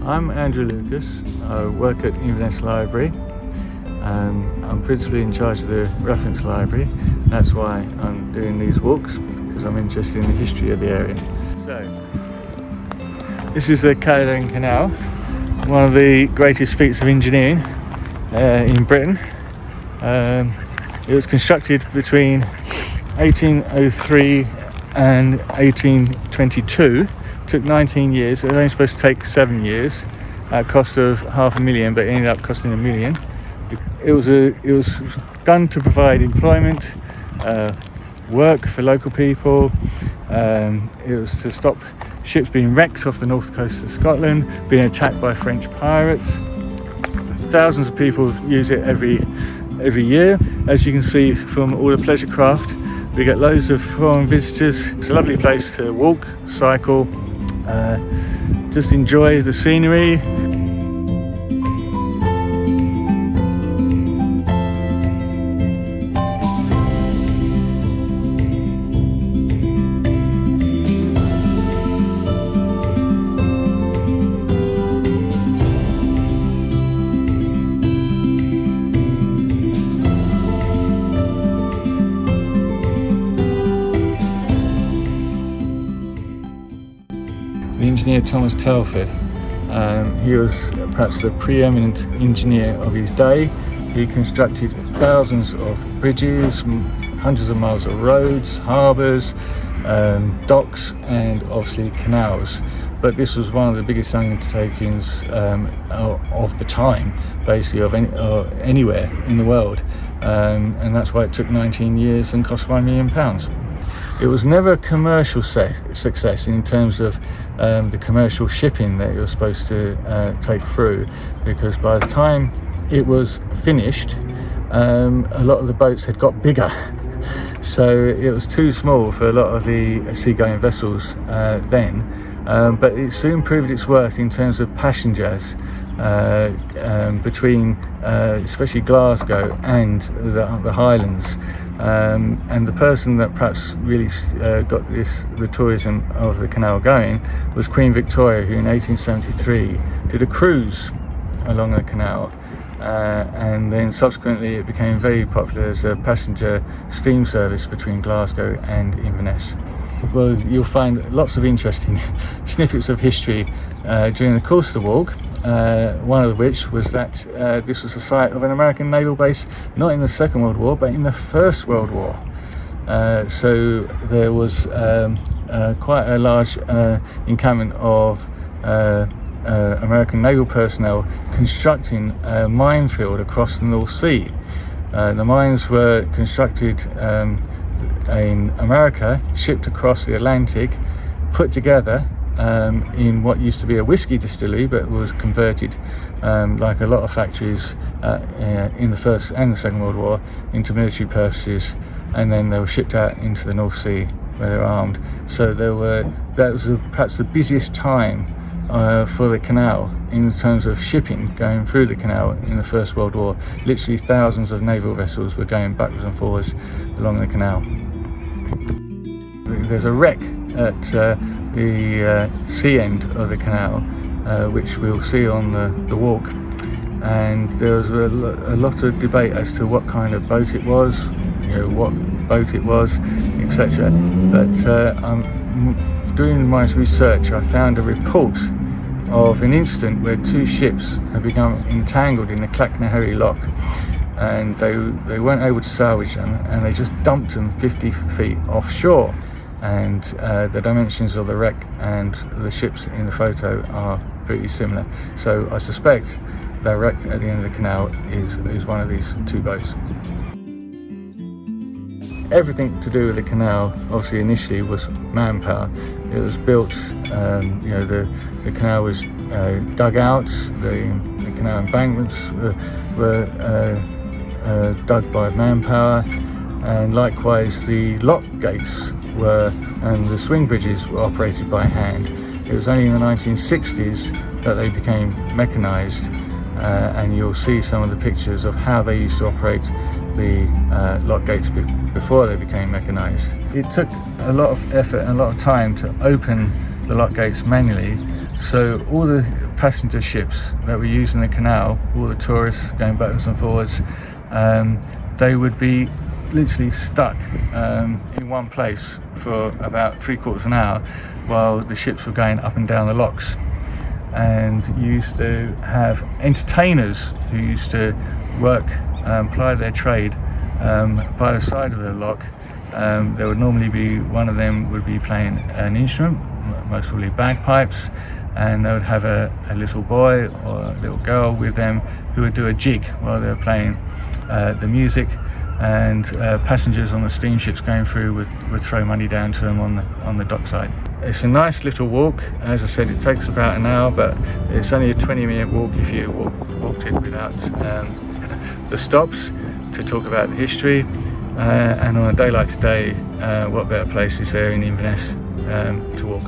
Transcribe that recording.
I'm Andrew Lucas. I work at Inverness Library and I'm principally in charge of the reference library. That's why I'm doing these walks, because I'm interested in the history of the area. So, this is the Caledonian Canal, one of the greatest feats of engineering in Britain. It was constructed between 1803 and 1822. Took 19 years. It was only supposed to take 7 years at a cost of $500,000, but it ended up costing $1 million. It was done to provide employment, work for local people. It was to stop ships being wrecked off the north coast of Scotland, being attacked by French pirates. Thousands of people use it every year. As you can see from all the pleasure craft, we get loads of foreign visitors. It's a lovely place to walk, cycle, just enjoy the scenery. The engineer Thomas Telford, he was perhaps the preeminent engineer of his day. He constructed thousands of bridges, hundreds of miles of roads, harbours, docks, and obviously canals. But this was one of the biggest undertakings of the time, basically, of anywhere in the world, and that's why it took 19 years and cost £1 million. It was never a commercial success in terms of the commercial shipping that it was supposed to take through, because by the time it was finished, a lot of the boats had got bigger. So it was too small for a lot of the seagoing vessels then, but it soon proved its worth in terms of passengers between especially Glasgow and the Highlands. And the person that perhaps really got the tourism of the canal going was Queen Victoria, who in 1873 did a cruise along the canal, and then subsequently it became very popular as a passenger steam service between Glasgow and Inverness. Well, you'll find lots of interesting snippets of history during the course of the walk, one of which was that this was the site of an American naval base, not in the Second World War, but in the First World War. So there was quite a large encampment of American naval personnel constructing a minefield across the North Sea. The mines were constructed in America, shipped across the Atlantic, put together in what used to be a whiskey distillery, but was converted, like a lot of factories in the First and the Second World War, into military purposes, and then they were shipped out into the North Sea where they were armed. So that was perhaps the busiest time for the canal in terms of shipping going through the canal in the First World War. Literally thousands of naval vessels were going backwards and forwards along the canal. There's a wreck at the sea end of the canal, which we'll see on the walk, and there was a lot of debate as to what kind of boat it was, what boat it was, etc. But doing my research, I found a report of an incident where two ships had become entangled in the Clacknaherry Lock, and they weren't able to salvage them, and they just dumped them 50 feet offshore. And the dimensions of the wreck and the ships in the photo are pretty similar. So I suspect the wreck at the end of the canal is one of these two boats. Everything to do with the canal, obviously initially, was manpower. It was built, the canal was dug out, the canal embankments were dug by manpower, and likewise the lock gates and the swing bridges were operated by hand. It was only in the 1960s that they became mechanised, and you'll see some of the pictures of how they used to operate the lock gates before they became mechanised. It took a lot of effort and a lot of time to open the lock gates manually, So all the passenger ships that were using the canal, all the tourists going backwards and forwards, they would be literally stuck in one place for about 3/4 of an hour while the ships were going up and down the locks. And you used to have entertainers who used to work, ply their trade by the side of the lock. There would normally be one of them would be playing an instrument, most probably bagpipes, and they would have a little boy or a little girl with them who would do a jig while they were playing the music, and passengers on the steamships going through would throw money down to them on the dockside. It's a nice little walk. As I said, it takes about an hour, but it's only a 20-minute walk if you walked it without the stops to talk about the history. And on a day like today, what better place is there in Inverness to walk?